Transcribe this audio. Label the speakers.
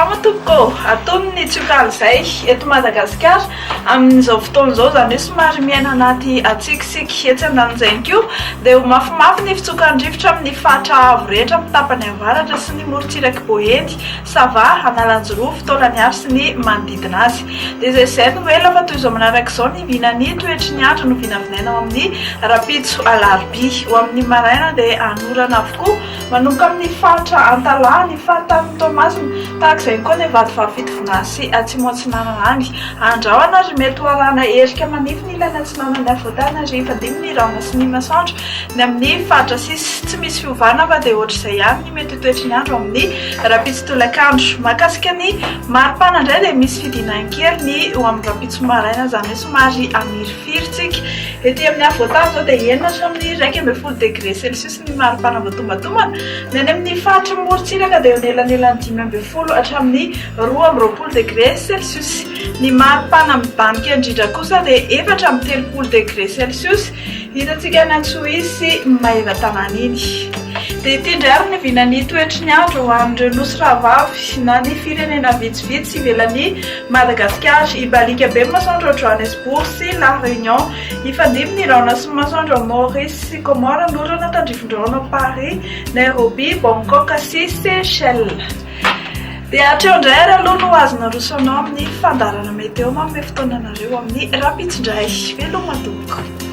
Speaker 1: salama tompoko aton'ny tsiokaly izay eto Madagasikara amin'izao fotoana izao zany hoe somary miaina anaty atsikitsiky etsy andan'izay koa dia ho mafimafy ny fitsokan-drivotra amin'ny fatra avo rehetra amin'ny tapany avaratra sy ny morontsiraka boety sava analanjoroa fitaolany sy ny manodidina azy dia izay no ela fa toy izao manaraka izao ny vinany toetry ny andro no vinavinaina ao amin'ny rapitso alarobia ho amin'ny maraina dia anorana avokoa manomboka amin'ny fatra Antalahy ny faritany Toamasina tahaka izay koa ny vady fahavito Vinasy Atsimo-Atsinanana any andrahoana ary mety hoarana erika manify ny ilana Atsinanana ny avoatana ary fadimy ny raona sy ny masoandro ny amin'ny fatra sisy tsy misy fiovana fa dia ohatr'izay ihany ny mety toetry ny andro amin'ny rapitso tolakandro mahakasika ny maripana indray dia misy fidinahakely ny ho amin'ny rapitso maraina zany hoe somary amirifiritsika ety amin'ny avoatana zao dia enina hatramin'ny 1.5 degré celsius ny maripana voatombatomana ny any amin'ny fatra morontsiraka dia elanelany 5.10 hatramin'ny 2.20 degré celsius ny maripana mibanika indrindra kosa dia 4.30 degré celsius hitantsika ny Antsohisy Maivatanana iny dia ity indray ary ny vinany toetry ny andro ho amin'ireo nosy rahavavy na ny firenena vitsivitsy ivelan'ny Madagasikara ibalika be masoandro ao Johannesburg sy La Réunion ifandimy ny raona sy masoandro ao Maurice sy Comore norana tandrifon-drahona ao Paris Nairobi Bangkok sy Seychelles dia hatreo indray ary aloha no azona rosanao amin'ny fandarana meteo manome fotoananareo amin'ny rapitso indray veloma tompoko.